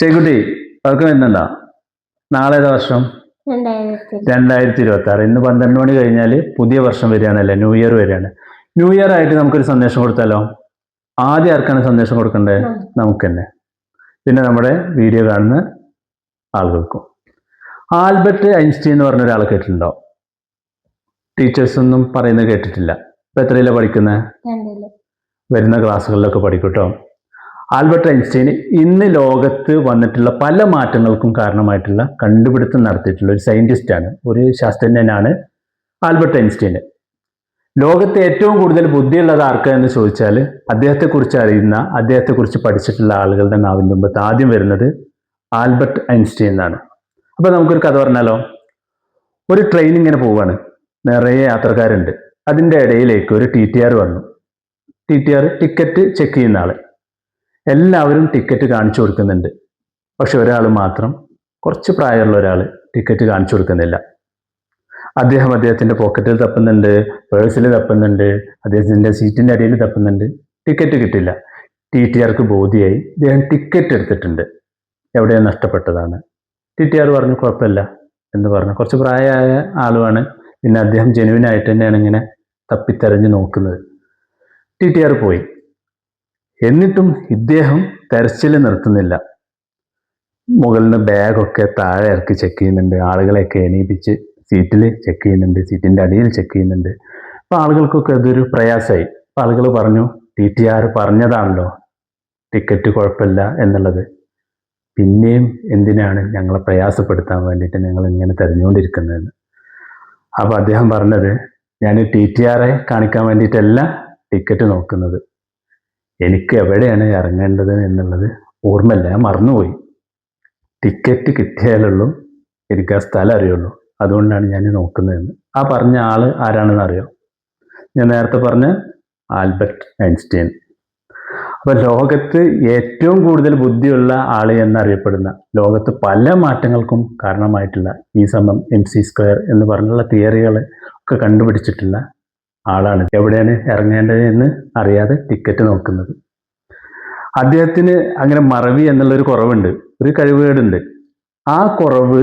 ചേക്കുട്ടി അവർക്ക് വരുന്നുണ്ടോ? നാളെ വർഷം 2026. ഇന്ന് 12 മണി കഴിഞ്ഞാൽ പുതിയ വർഷം വരികയാണല്ലേ, ന്യൂ ഇയർ വരികയാണ്. ന്യൂ ഇയർ ആയിട്ട് നമുക്കൊരു സന്ദേശം കൊടുത്താലോ? ആദ്യം ആർക്കാണ് സന്ദേശം കൊടുക്കേണ്ടത്? നമുക്ക് തന്നെ, പിന്നെ നമ്മുടെ വീഡിയോ കാണുന്ന ആളുകൾക്കും. ആൽബർട്ട് ഐൻസ്റ്റീൻ എന്ന് പറഞ്ഞ ഒരാളെ കേട്ടിട്ടുണ്ടോ? ടീച്ചേഴ്സ് ഒന്നും പറയുന്നത് കേട്ടിട്ടില്ല. ഇപ്പൊ എത്രയിലാണ് പഠിക്കുന്നത്? വരുന്ന ക്ലാസ്സുകളിലൊക്കെ പഠിക്കും കേട്ടോ. ആൽബർട്ട് ഐൻസ്റ്റീൻ ഇന്ന് ലോകത്ത് വന്നിട്ടുള്ള പല മാറ്റങ്ങൾക്കും കാരണമായിട്ടുള്ള കണ്ടുപിടുത്തം നടത്തിയിട്ടുള്ള ഒരു സയന്റിസ്റ്റാണ്, ഒരു ശാസ്ത്രജ്ഞനാണ് ആൽബർട്ട് ഐൻസ്റ്റീൻ. ലോകത്തെ ഏറ്റവും കൂടുതൽ ബുദ്ധിയുള്ളത് ആർക്കാ എന്ന് ചോദിച്ചാൽ അദ്ദേഹത്തെക്കുറിച്ച് അറിയുന്ന, അദ്ദേഹത്തെക്കുറിച്ച് പഠിച്ചിട്ടുള്ള ആളുകളുടെ നാവിൻ തുമ്പത്ത് ആദ്യം വരുന്നത് ആൽബർട്ട് ഐൻസ്റ്റീൻ എന്നാണ്. അപ്പൊ നമുക്കൊരു കഥ പറഞ്ഞാലോ? ഒരു ട്രെയിൻ ഇങ്ങനെ പോവാണ്, നിറയെ യാത്രക്കാരുണ്ട്. അതിൻ്റെ ഇടയിലേക്ക് ഒരു TTR വന്നു. TTR ടിക്കറ്റ് ചെക്ക് ചെയ്യുന്ന ആള്. എല്ലാവരും ടിക്കറ്റ് കാണിച്ചു കൊടുക്കുന്നുണ്ട്. പക്ഷെ ഒരാൾ മാത്രം, കുറച്ച് പ്രായമുള്ള ഒരാൾ ടിക്കറ്റ് കാണിച്ചു കൊടുക്കുന്നില്ല. അദ്ദേഹത്തിൻ്റെ പോക്കറ്റിൽ തപ്പുന്നുണ്ട്, പേഴ്സിൽ തപ്പുന്നുണ്ട്, അദ്ദേഹത്തിൻ്റെ സീറ്റിൻ്റെ അടിയിൽ തപ്പുന്നുണ്ട്. ടിക്കറ്റ് കിട്ടില്ല. TTRക്ക് ബോധ്യമായി അദ്ദേഹം ടിക്കറ്റ് എടുത്തിട്ടുണ്ട്, എവിടെയാണ് നഷ്ടപ്പെട്ടതാണ്. TTR പറഞ്ഞു കുഴപ്പമില്ല എന്ന് പറഞ്ഞു. കുറച്ച് പ്രായമായ ആളുമാണ്. പിന്നെ അദ്ദേഹം ജെനുവിനായിട്ട് തന്നെയാണ് ഇങ്ങനെ തപ്പിത്തെരഞ്ഞ് നോക്കുന്നത്. TTR പോയി. എന്നിട്ടും ഇദ്ദേഹം തെരച്ചിൽ നിർത്തുന്നില്ല. മുകളിൽ നിന്ന് ബാഗൊക്കെ താഴെ ഇറക്കി ചെക്ക് ചെയ്യുന്നുണ്ട്, ആളുകളെയൊക്കെ എണീപ്പിച്ച് സീറ്റിൽ ചെക്ക് ചെയ്യുന്നുണ്ട്, സീറ്റിൻ്റെ അടിയിൽ ചെക്ക് ചെയ്യുന്നുണ്ട്. അപ്പോൾ ആളുകൾക്കൊക്കെ അതൊരു പ്രയാസമായി. അപ്പോൾ ആളുകൾ പറഞ്ഞു, TTR പറഞ്ഞതാണല്ലോ ടിക്കറ്റ് കുഴപ്പമില്ല എന്നുള്ളത്, പിന്നെയും എന്തിനാണ് ഞങ്ങളെ പ്രയാസപ്പെടുത്താൻ വേണ്ടിയിട്ട് നിങ്ങൾ ഇങ്ങനെ തിരഞ്ഞുകൊണ്ടിരിക്കുന്നതെന്ന്. അപ്പോൾ അദ്ദേഹം പറഞ്ഞത്, ഞാൻ TTRയെ കാണിക്കാൻ വേണ്ടിയിട്ടല്ല ടിക്കറ്റ് നോക്കുന്നത്, എനിക്ക് എവിടെയാണ് ഇറങ്ങേണ്ടത് എന്നുള്ളത് ഓർമ്മയില്ല, ഞാൻ മറന്നുപോയി. ടിക്കറ്റ് കിട്ടിയാലുള്ളൂ എനിക്ക് ആ സ്ഥലം അറിയുള്ളൂ, അതുകൊണ്ടാണ് ഞാൻ നോക്കുന്നതെന്ന്. ആ പറഞ്ഞ ആള് ആരാണെന്ന് അറിയോ? ഞാൻ നേരത്തെ പറഞ്ഞ ആൽബർട്ട് ഐൻസ്റ്റീൻ. അപ്പൊ ലോകത്ത് ഏറ്റവും കൂടുതൽ ബുദ്ധിയുള്ള ആള് എന്നറിയപ്പെടുന്ന, ലോകത്ത് പല മാറ്റങ്ങൾക്കും കാരണമായിട്ടുള്ള E=mc² എന്ന് പറഞ്ഞുള്ള തിയറികൾ ഒക്കെ കണ്ടുപിടിച്ചിട്ടുള്ള ആളാണ്. എവിടെയാണ് ഇറങ്ങേണ്ടത് എന്ന് അറിയാതെ ടിക്കറ്റ് നോക്കുന്നത്. അദ്ദേഹത്തിന് അങ്ങനെ മറവി എന്നുള്ളൊരു കുറവുണ്ട്, ഒരു കഴിവുകേടുണ്ട്. ആ കുറവ്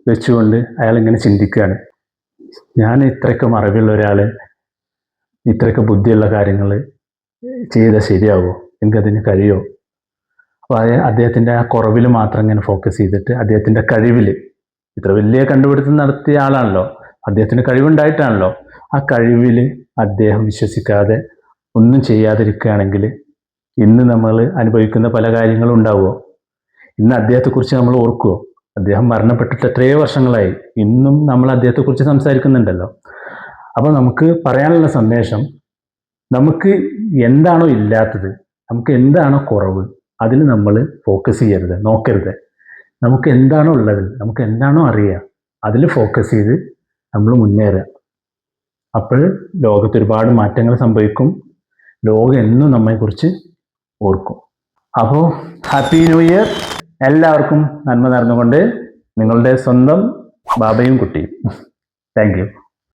വെച്ചുകൊണ്ട് അയാൾ ഇങ്ങനെ ചിന്തിക്കുകയാണ്, ഞാൻ ഇത്രയൊക്കെ മറവിയുള്ള ഒരാൾ ഇത്രയൊക്കെ ബുദ്ധിയുള്ള കാര്യങ്ങൾ ചെയ്താൽ ശരിയാവുമോ? എനിക്കതിന് കഴിയുമോ? അപ്പോൾ അദ്ദേഹത്തിൻ്റെ ആ കുറവിൽ മാത്രം ഇങ്ങനെ ഫോക്കസ് ചെയ്തിട്ട് അദ്ദേഹത്തിൻ്റെ കഴിവിൽ, ഇത്ര വലിയ കണ്ടുപിടുത്തം നടത്തിയ ആളാണല്ലോ, അദ്ദേഹത്തിന് കഴിവുണ്ടായിട്ടാണല്ലോ, ആ കഴിവിൽ അദ്ദേഹം വിശ്വസിക്കാതെ ഒന്നും ചെയ്യാതിരിക്കുകയാണെങ്കിൽ ഇന്ന് നമ്മൾ അനുഭവിക്കുന്ന പല കാര്യങ്ങളും ഉണ്ടാവുമോ? ഇന്ന് അദ്ദേഹത്തെക്കുറിച്ച് നമ്മൾ ഓർക്കുമോ? അദ്ദേഹം മരണപ്പെട്ടിട്ട് എത്രയോ വർഷങ്ങളായി, ഇന്നും നമ്മൾ അദ്ദേഹത്തെക്കുറിച്ച് സംസാരിക്കുന്നുണ്ടല്ലോ. അപ്പോൾ നമുക്ക് പറയാനുള്ള സന്ദേശം, നമുക്ക് എന്താണോ ഇല്ലാത്തത്, നമുക്ക് എന്താണോ കുറവ്, അതിന് നമ്മൾ ഫോക്കസ് ചെയ്യരുത്, നോക്കരുത്. നമുക്ക് എന്താണോ ഉള്ളത്, നമുക്ക് എന്താണോ അറിയുക, അതിൽ ഫോക്കസ് ചെയ്ത് നമ്മൾ മുന്നേറുക. അപ്പോൾ ലോകത്ത് ഒരുപാട് മാറ്റങ്ങൾ സംഭവിക്കും. ലോകം എന്നും നമ്മെക്കുറിച്ച് ഓർക്കും. അപ്പോൾ ഹാപ്പി ന്യൂ ഇയർ. എല്ലാവർക്കും നന്മ നേർന്നുകൊണ്ട് നിങ്ങളുടെ സ്വന്തം ബാബയും കുട്ടിയും. Thank you.